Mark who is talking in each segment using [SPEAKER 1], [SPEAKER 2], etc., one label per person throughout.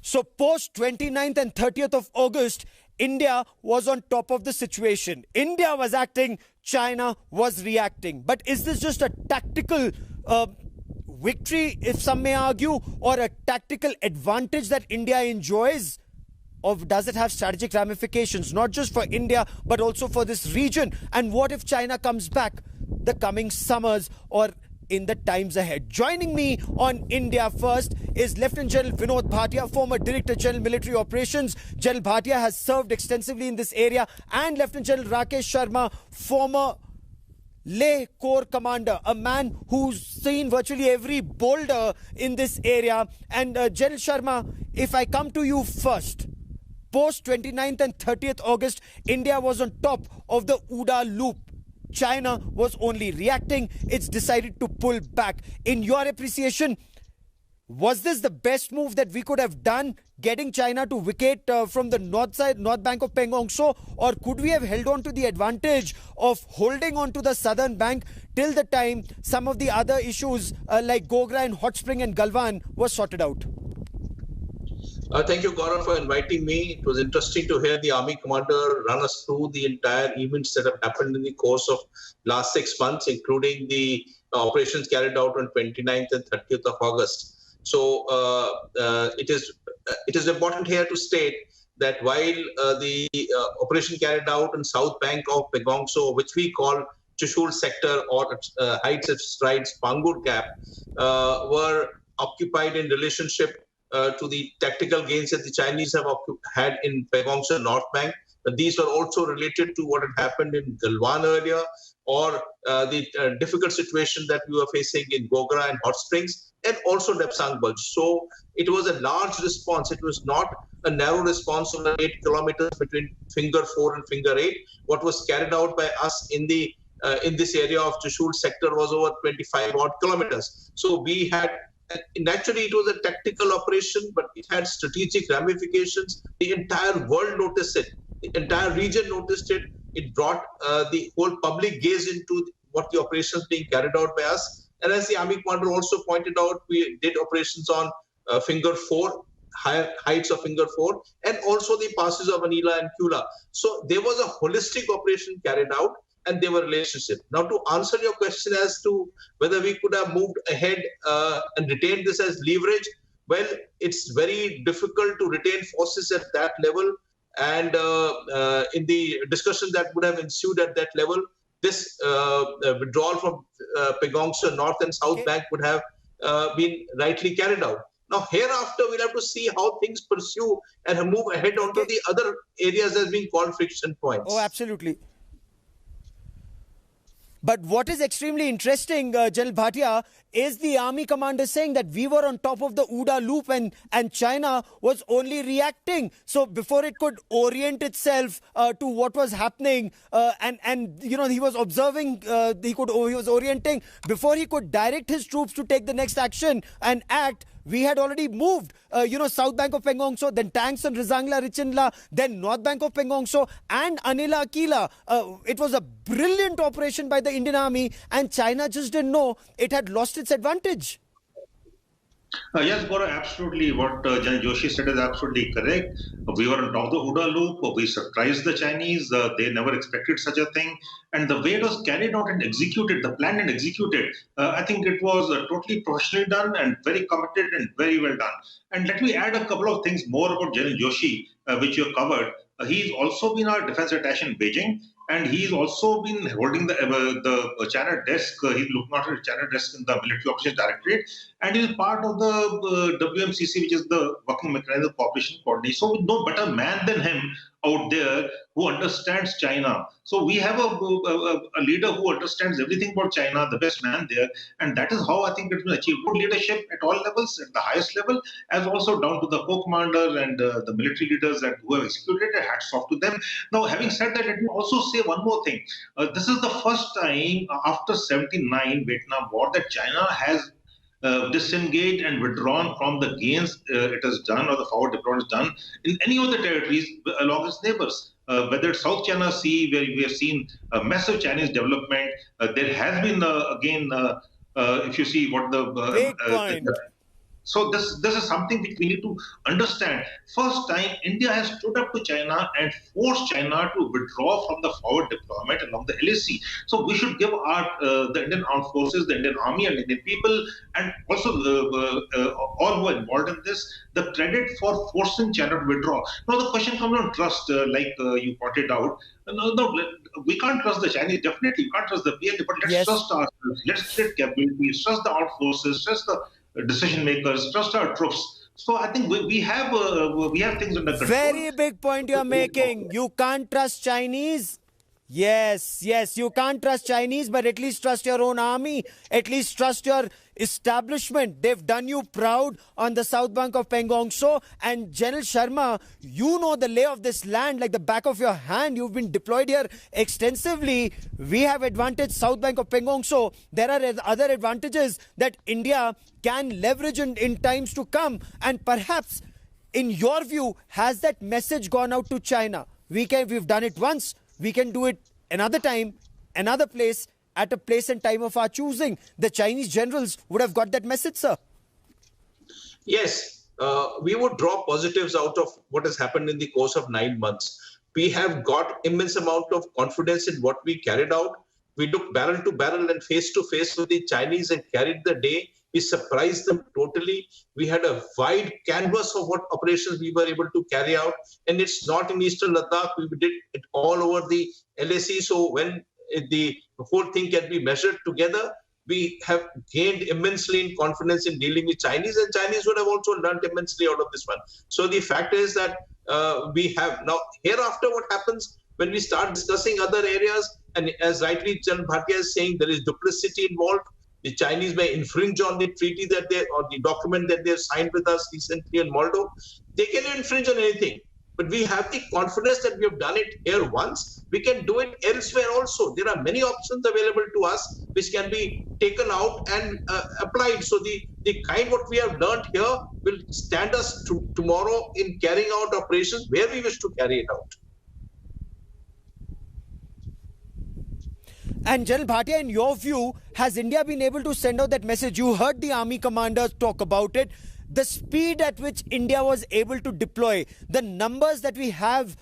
[SPEAKER 1] So post 29th and 30th of August, India was on top of the situation. India was acting, China was reacting. But is this just a tactical victory, if some may argue, or a tactical advantage that India enjoys? Or does it have strategic ramifications, not just for India, but also for this region? And what if China comes back the coming summers or in the times ahead? Joining me on India First is Lieutenant General Vinod Bhatia, former Director General Military Operations. General Bhatia has served extensively in this area, and Lieutenant General Rakesh Sharma, former Leh Corps Commander, a man who's seen virtually every boulder in this area. And General Sharma, if I come to you first, post 29th and 30th August, India was on top of the OODA loop. China was only reacting. It's decided to pull back. In your appreciation, was this the best move that we could have done, getting China to vacate from the north bank of Pangong Tso, or could we have held on to the advantage of holding on to the southern bank till the time some of the other issues like Gogra and Hot Spring and Galwan were sorted out?
[SPEAKER 2] Thank you, Gaurav, for inviting me. It was interesting to hear the Army Commander run us through the entire events that have happened in the course of last 6 months, including the operations carried out on 29th and 30th of August. So it is important here to state that while the operation carried out in south bank of Pangong Tso, which we call Chushul sector or heights of strides Pangur Gap, were occupied in relationship to the tactical gains that the Chinese have had in Pangong Tso North Bank. But these were also related to what had happened in Galwan earlier, or the difficult situation that we were facing in Gogra and Hot Springs, and also Depsang Bulge. So it was a large response. It was not a narrow response of the 8 kilometers between Finger 4 and Finger 8. What was carried out by us in this area of Chushul sector was over 25 odd kilometers. So we had, naturally it was a tactical operation, but it had strategic ramifications. The entire world noticed it. The entire region noticed it. It brought the whole public gaze into what the operations being carried out by us. And as the Army Commander also pointed out, we did operations on Finger 4, higher heights of Finger 4, and also the passes of Anila and Kula. So there was a holistic operation carried out, and they were relationship. Now, to answer your question as to whether we could have moved ahead and retained this as leverage, well, it's very difficult to retain forces at that level. And in the discussion that would have ensued at that level, this withdrawal from Pangong Tso North and South Bank would have been rightly carried out. Now, hereafter, we'll have to see how things pursue and move ahead onto the other areas as being called friction points.
[SPEAKER 1] Oh, absolutely. But what is extremely interesting, General Bhatia, is the Army Commander saying that we were on top of the OODA loop and China was only reacting. So before it could orient itself to what was happening, and you know, he was observing, he was orienting before he could direct his troops to take the next action and act. We had already moved, south bank of Pangong Tso, then tanks on Rizangla, Richinla, then north bank of Pangong Tso and Anila, Akila. It was a brilliant operation by the Indian Army, and China just didn't know it had lost its advantage.
[SPEAKER 3] Yes, Gaurav, absolutely. What General Joshi said is absolutely correct. We were on top of the OODA loop. We surprised the Chinese. They never expected such a thing. And the way it was carried out and executed, the plan and executed, I think it was totally professionally done and very committed and very well done. And let me add a couple of things more about General Joshi, which you have covered. He's also been our defense attaché in Beijing. And he's also been holding the China desk. He's looking after the China desk in the Military Operations Directorate. And he's part of the WMCC, which is the Working Mechanism Cooperation Coordination. So we no better man than him out there who understands China. So we have a leader who understands everything about China, the best man there. And that is how I think it's been achieved. Good leadership at all levels, at the highest level, as also down to the Corps Commander and the military leaders that who have executed it. Hats off to them. Now, having said that, let me also say one more thing. This is the first time after 79 Vietnam War that China has disengaged and withdrawn from the gains it has done, or the forward deployment has done in any of the territories along its neighbors. Whether it's South China Sea, where we have seen massive Chinese development, there has been again, if you see what the So this is something which we need to understand. First time India has stood up to China and forced China to withdraw from the forward deployment along the LAC. So we should give our the Indian armed forces, the Indian army, and Indian people, and also all who are involved in this, the credit for forcing China to withdraw. Now the question comes on trust, like you pointed out. No, we can't trust the Chinese. Definitely, we can't trust the PLA, but let's trust ourselves. Let's create capabilities, trust the armed forces, trust the decision makers, trust our troops. So I think we have things under control.
[SPEAKER 1] Very big point you're making. You can't trust Chinese. Yes, you can't trust Chinese, but at least trust your own army. At least trust your establishment. They've done you proud on the south bank of Pangong Tso. And General Sharma, you know the lay of this land like the back of your hand. You've been deployed here extensively. We have advantage south bank of Pangong Tso. There are other advantages that India can leverage in times to come. And perhaps, in your view, has that message gone out to China? We've done it once. We can do it another time, another place, at a place and time of our choosing. The Chinese generals would have got that message, sir.
[SPEAKER 2] Yes, we would draw positives out of what has happened in the course of 9 months. We have got immense amount of confidence in what we carried out. We looked barrel to barrel and face to face with the Chinese and carried the day. We surprised them totally. We had a wide canvas of what operations we were able to carry out. And it's not in Eastern Ladakh. We did it all over the LAC. So when the whole thing can be measured together, we have gained immensely in confidence in dealing with Chinese, and Chinese would have also learned immensely out of this one. So the fact is that we have now hereafter what happens when we start discussing other areas, and as rightly General Bhatia is saying, there is duplicity involved. The Chinese may infringe on the treaty that or the document that they have signed with us recently in Moldova. They can infringe on anything. But we have the confidence that we have done it here once. We can do it elsewhere also. There are many options available to us which can be taken out and applied. So the kind what we have learned here will stand us tomorrow in carrying out operations where we wish to carry it out.
[SPEAKER 1] And General Bhatia, in your view, has India been able to send out that message? You heard the army commanders talk about it. The speed at which India was able to deploy, the numbers that we have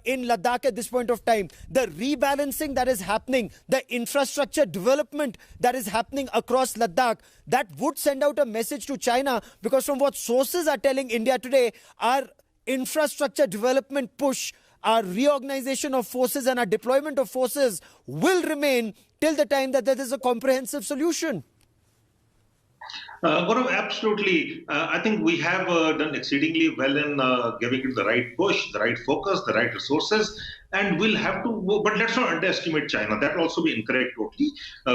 [SPEAKER 1] in Ladakh at this point of time, the rebalancing that is happening, the infrastructure development that is happening across Ladakh, that would send out a message to China, because from what sources are telling India today, our infrastructure development push, our reorganization of forces and our deployment of forces will remain till the time that there is a comprehensive solution.
[SPEAKER 3] Gaurav, absolutely. I think we have done exceedingly well in giving it the right push, the right focus, the right resources, and we'll have to. But let's not underestimate China. That will also be incorrect totally.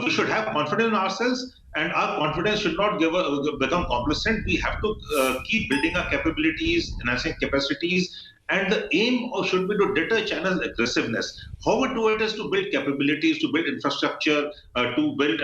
[SPEAKER 3] We should have confidence in ourselves, and our confidence should not become complacent. We have to keep building our capabilities, enhancing capacities. And the aim should be to deter China's aggressiveness. How we do it is to build capabilities, to build infrastructure, to build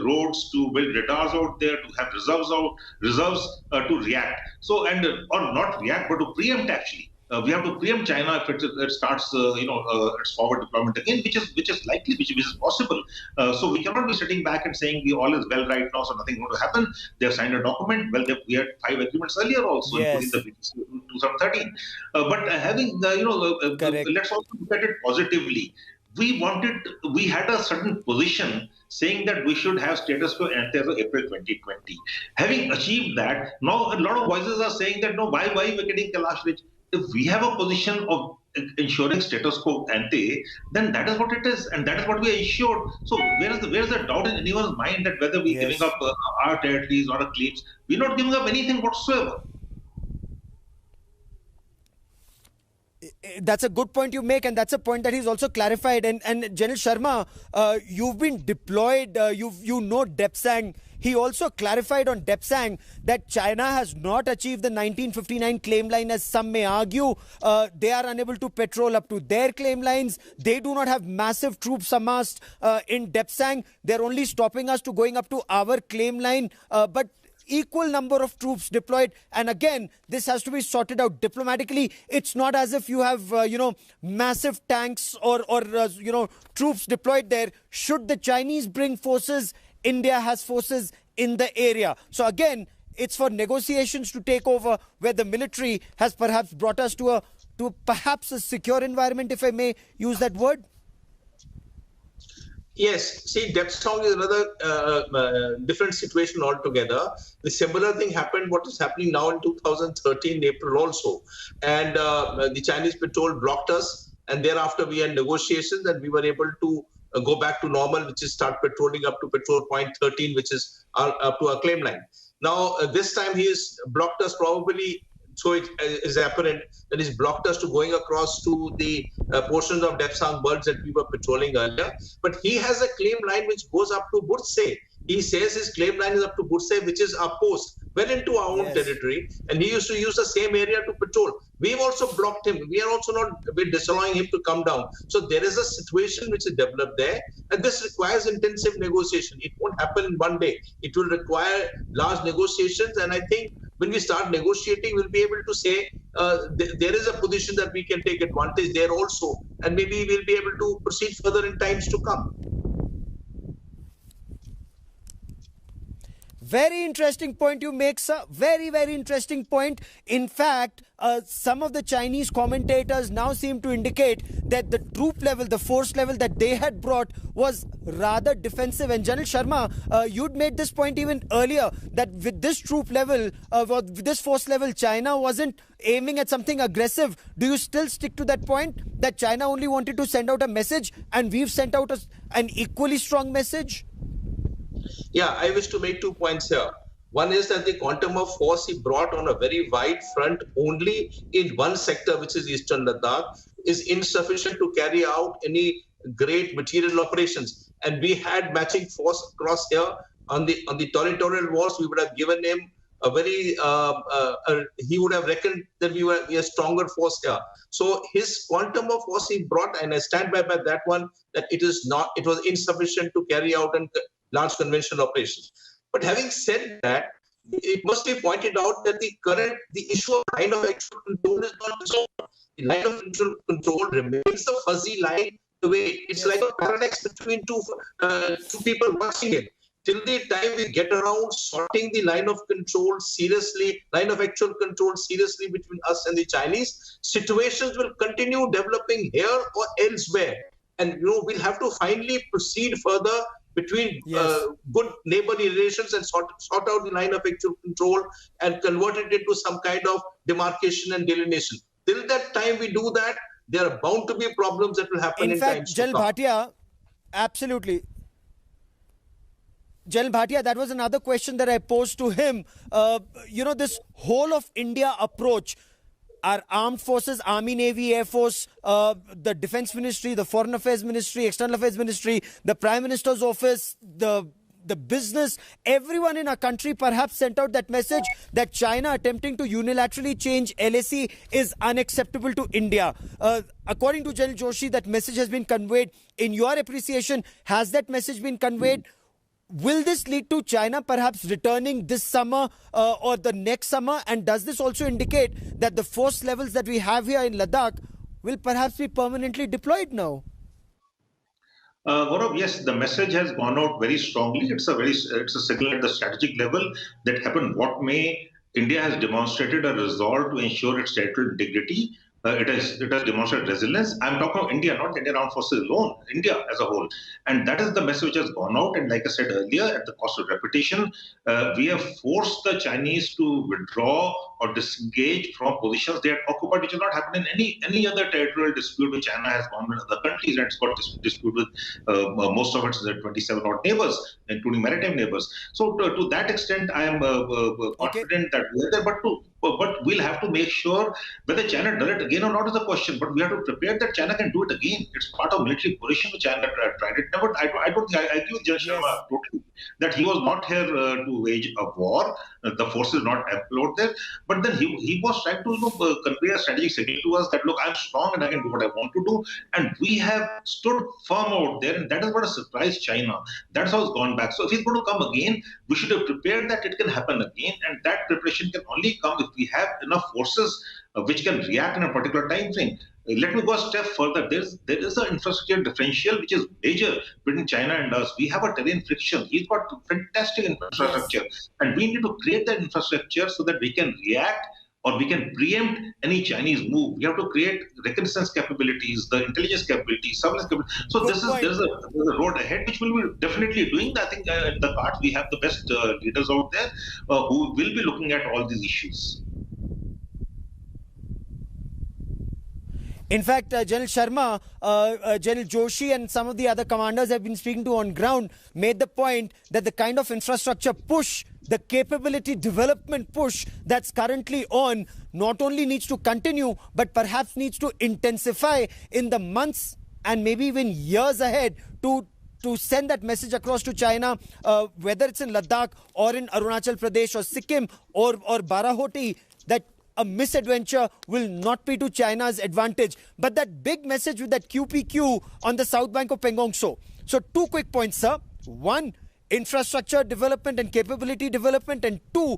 [SPEAKER 3] roads, to build radars out there, to have reserves to react. So, or not react, but to preempt actually. We have to preempt China if it starts, its forward deployment again, which is likely, which is possible. So we cannot be sitting back and saying all is well right now, so nothing going to happen. They have signed a document. Well, we had 5 agreements earlier also, including the 2013. But let's also look at it positively. We had a certain position saying that we should have status quo ante as of April 2020. Having achieved that, now a lot of voices are saying that no, why we're getting Kailash Ridge? If we have a position of ensuring status quo ante, then that is what it is, and that is what we are ensured. So where's the doubt in anyone's mind that whether we're giving up our territories or our claims? We're not giving up anything whatsoever.
[SPEAKER 1] That's a good point you make, and that's a point that he's also clarified. And General Sharma, you've been deployed, you know Depsang. He also clarified on Depsang that China has not achieved the 1959 claim line as some may argue. They are unable to patrol up to their claim lines. They do not have massive troops amassed in Depsang. They're only stopping us to going up to our claim line. But equal number of troops deployed, and again this has to be sorted out diplomatically. It's not as if you have massive tanks or troops deployed there. Should the Chinese bring forces, India has forces in the area. So again, it's for negotiations to take over, where the military has perhaps brought us to perhaps a secure environment, if I may use that word?
[SPEAKER 2] Yes, see, Depsong is another different situation altogether. The similar thing happened, what is happening now in 2013 April also. And the Chinese patrol blocked us, and thereafter we had negotiations and we were able to go back to normal, which is start patrolling up to patrol point 13, which is up to our claim line. Now, this time he has blocked us probably, so it is apparent that he's blocked us to going across to the portions of Depsang Birds that we were patrolling earlier. But he has a claim line which goes up to Burtse. He says his claim line is up to Burtse, which is our post, well into our own territory. And he used to use the same area to patrol. We've also blocked him. We are also not, we're disallowing him to come down. So there is a situation which is developed there. And this requires intensive negotiation. It won't happen in one day. It will require large negotiations. And I think when we start negotiating, we'll be able to say there is a position that we can take advantage there also. And maybe we'll be able to proceed further in times to come.
[SPEAKER 1] Very interesting point you make, sir. Very, very interesting point. In fact, some of the Chinese commentators now seem to indicate that the troop level, the force level that they had brought was rather defensive. And General Sharma, you'd made this point even earlier, that with this troop level, with this force level, China wasn't aiming at something aggressive. Do you still stick to that point, that China only wanted to send out a message and we've sent out an equally strong message?
[SPEAKER 2] Yeah, I wish to make 2 points here. One is that the quantum of force he brought on a very wide front only in one sector, which is Eastern Ladakh, is insufficient to carry out any great material operations. And we had matching force across here on the territorial wars. We would have given him a very, he would have reckoned that we were a stronger force here. So his quantum of force he brought, and I stand by that one, that it was insufficient to carry out large conventional operations. But having said that, it must be pointed out that the issue of line of actual control is not resolved. The line of actual control remains a fuzzy line. The way it's like a paradox between two people watching it. Till the time we get around sorting the line of control seriously, line of actual control seriously between us and the Chinese, situations will continue developing here or elsewhere. And we'll have to finally proceed further between good neighborly relations and sort out the line of actual control and convert it into some kind of demarcation and delineation. Till that time we do that, there are bound to be problems that will happen in
[SPEAKER 1] fact, General Bhatia, absolutely. General Bhatia, that was another question that I posed to him. This whole of India approach, our armed forces, Army, Navy, Air Force, the Defense Ministry, the Foreign Affairs Ministry, External Affairs Ministry, the Prime Minister's office, the business, everyone in our country perhaps sent out that message that China attempting to unilaterally change LAC is unacceptable to India. According to General Joshi, that message has been conveyed. In your appreciation, has that message been conveyed? Will this lead to China perhaps returning this summer or the next summer? And does this also indicate that the force levels that we have here in Ladakh will perhaps be permanently deployed now?
[SPEAKER 3] Gaurav, yes, the message has gone out very strongly. It's a signal at the strategic level that happen what may. India has demonstrated a resolve to ensure its territorial integrity. It has demonstrated resilience. I'm talking about India, not the Indian Armed Forces alone, India as a whole. And that is the message which has gone out. And like I said earlier, at the cost of reputation, we have forced the Chinese to withdraw or disengage from positions they had occupied, which has not happened in any other territorial dispute which China has gone with other countries, and it's got dispute with most of its 27 odd neighbors, including maritime neighbors. So to that extent, I am confident that we are there. But we'll have to make sure whether China does it again or not is a question. But we have to prepare that China can do it again. It's part of military coalition which China tried it. I don't think I agree with General Sharma totally that he was not here to wage a war. The forces not employed there. But then he was trying to convey a strategic signal to us that, look, I'm strong and I can do what I want to do. And we have stood firm out there. And that is what has surprised China. That's how it's gone back. So if he's going to come again, we should have prepared that it can happen again. And that preparation can only come if we have enough forces which can react in a particular time frame. Let me go a step further. There is an infrastructure differential which is major between China and us. We have a terrain friction. He's got fantastic infrastructure, and we need to create that infrastructure so that we can react or we can preempt any Chinese move. We have to create reconnaissance capabilities, the intelligence capabilities, surveillance capabilities. So there's a road ahead which we'll be definitely doing. I think at the cards we have the best leaders out there who will be looking at all these issues.
[SPEAKER 1] In fact, General Sharma, General Joshi and some of the other commanders I've been speaking to on ground made the point that the kind of infrastructure push, the capability development push that's currently on not only needs to continue, but perhaps needs to intensify in the months and maybe even years ahead to send that message across to China, whether it's in Ladakh or in Arunachal Pradesh or Sikkim or Barahoti, that a misadventure will not be to China's advantage. But that big message with that QPQ on the south bank of Pangong Tso. So 2 quick points, sir. 1, infrastructure development and capability development. And 2,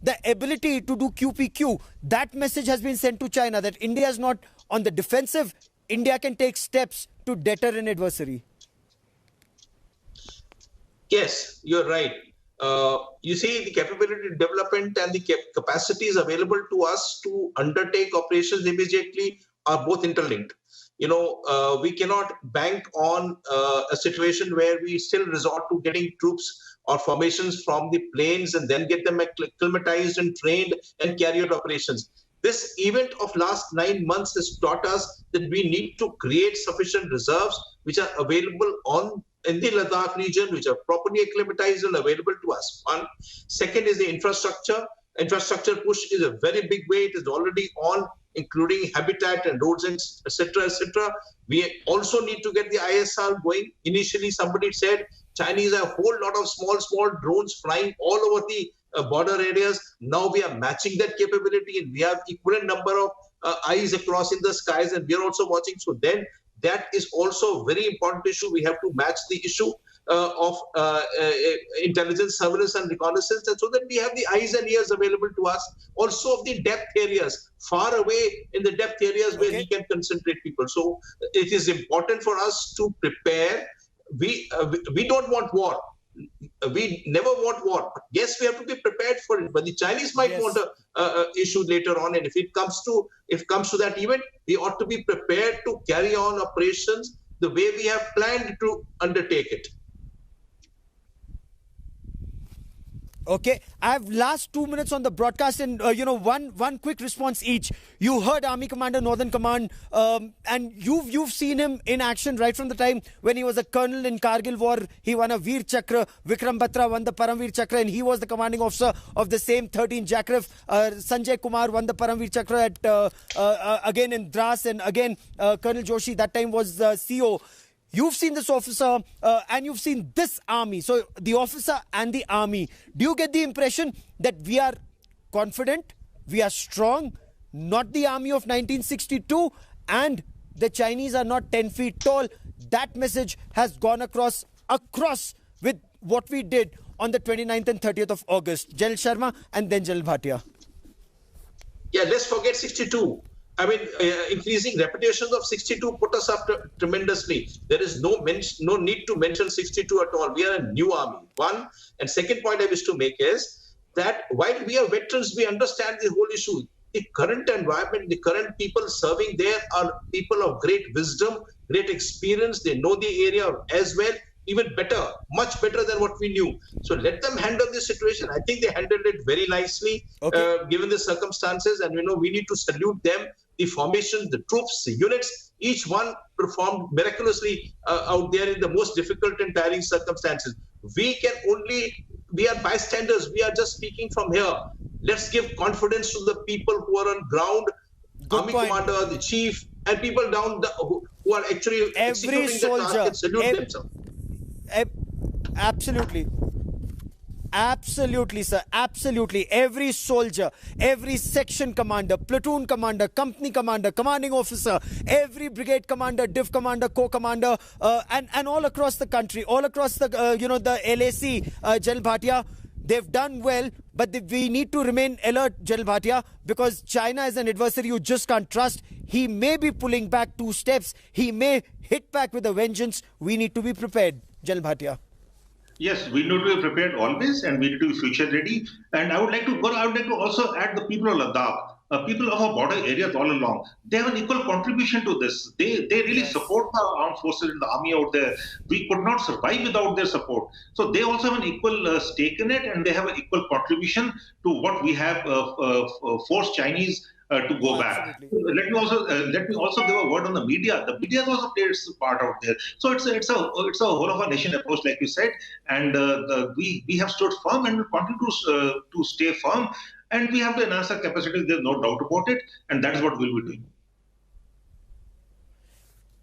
[SPEAKER 1] the ability to do QPQ. That message has been sent to China that India is not on the defensive. India can take steps to deter an adversary.
[SPEAKER 2] Yes, you're right. You see, the capability development and the capacities available to us to undertake operations immediately are both interlinked. We cannot bank on a situation where we still resort to getting troops or formations from the planes and then get them acclimatized and trained and carry out operations. This event of last 9 months has taught us that we need to create sufficient reserves which are available in the Ladakh region, which are properly acclimatized and available to us. 1. Second is the infrastructure. Infrastructure push is a very big way. It is already on, including habitat and roads, etc., etc. We also need to get the ISR going. Initially, somebody said Chinese have a whole lot of small drones flying all over the border areas. Now we are matching that capability, and we have equivalent number of eyes across in the skies, and we are also watching. So then that is also a very important issue. We have to match the issue of intelligence, surveillance and reconnaissance, and so that we have the eyes and ears available to us. Also of the depth areas, far away in the depth areas where we can concentrate people. So it is important for us to prepare. We don't want war. We never want war. Yes, we have to be prepared for it. But the Chinese might want a issue later on, and if it comes to that event, we ought to be prepared to carry on operations the way we have planned to undertake it.
[SPEAKER 1] Okay, I have last 2 minutes on the broadcast, and one quick response each. You heard Army Commander Northern Command, and you've seen him in action right from the time when he was a colonel in Kargil War. He won a Veer Chakra. Vikram Batra won the Paramveer Chakra, and he was the commanding officer of the same 13 Jackraff. Sanjay Kumar won the Paramveer Chakra at again in Dras, and again Colonel Joshi that time was CO. You've seen this officer and you've seen this army. So the officer and the army, do you get the impression that we are confident, we are strong, not the army of 1962, and the Chinese are not 10 feet tall? That message has gone across with what we did on the 29th and 30th of August. General Sharma and then General Bhatia.
[SPEAKER 2] Yeah, let's forget 62. I mean, increasing reputations of 62 put us up tremendously. There is no need to mention 62 at all. We are a new army. 1. And second point I wish to make is that while we are veterans, we understand the whole issue. The current environment, the current people serving there are people of great wisdom, great experience. They know the area as well, even better, much better than what we knew. So let them handle this situation. I think they handled it very nicely, given the circumstances. And, we need to salute them. The formations, the troops, the units, each one performed miraculously out there in the most difficult and tiring circumstances. We are bystanders. We are just speaking from here. Let's give confidence to the people who are on ground, Army commander, the chief, and people down who are actually
[SPEAKER 1] every
[SPEAKER 2] executing
[SPEAKER 1] soldier,
[SPEAKER 2] the task and salute themselves.
[SPEAKER 1] Absolutely, sir. Absolutely. Every soldier, every section commander, platoon commander, company commander, commanding officer, every brigade commander, div commander, corps commander, and all across the country, all across the, the LAC, General Bhatia, They've done well, but we need to remain alert, General Bhatia, because China is an adversary you just can't trust. He may be pulling back 2 steps. He may hit back with a vengeance. We need to be prepared, General Bhatia.
[SPEAKER 3] Yes, we need to be prepared always, and we need to be future ready. And I would like to also add the people of Ladakh. People of our border areas all along, they have an equal contribution to this. They really support the armed forces and the army out there. We could not survive without their support. So they also have an equal stake in it, and they have an equal contribution to what we have forced Chinese to go back. Let me also give a word on the media. The media has also played its part out there. So it's a whole of a nation approach, like you said, and we have stood firm and will continue to stay firm. And we have to enhance our capacity. There's no doubt about it, and that is what we'll be doing.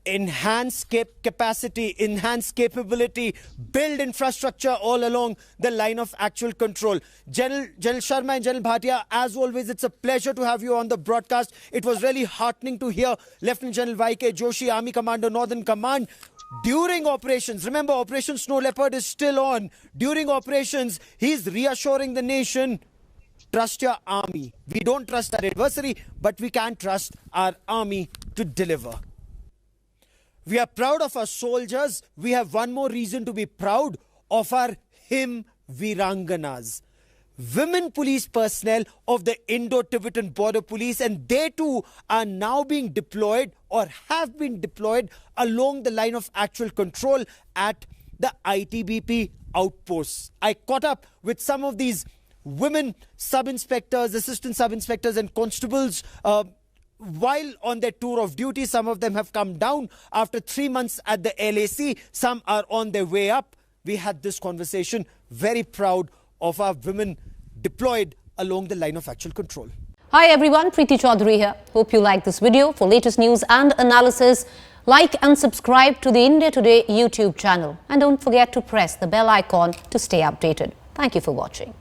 [SPEAKER 1] Enhance capacity, enhance capability, build infrastructure all along the line of actual control. General Sharma and General Bhatia, as always, it's a pleasure to have you on the broadcast. It was really heartening to hear Lieutenant General Y.K. Joshi, Army Commander, Northern Command. During operations, remember Operation Snow Leopard is still on. During operations, he's reassuring the nation, trust your army. We don't trust our adversary, but we can trust our army to deliver. We are proud of our soldiers. We have one more reason to be proud of our Him Viranganas. Women police personnel of the Indo-Tibetan Border Police, and they too are now being deployed or have been deployed along the line of actual control at the ITBP outposts. I caught up with some of these women sub-inspectors, assistant sub-inspectors and constables while on their tour of duty. Some of them have come down after 3 months at the LAC. Some are on their way up. We had this conversation. Very proud of our women deployed along the line of actual control.
[SPEAKER 4] Hi everyone, Preeti Chaudhary here. Hope you like this video. For latest news and analysis, like and subscribe to the India Today YouTube channel. And don't forget to press the bell icon to stay updated. Thank you for watching.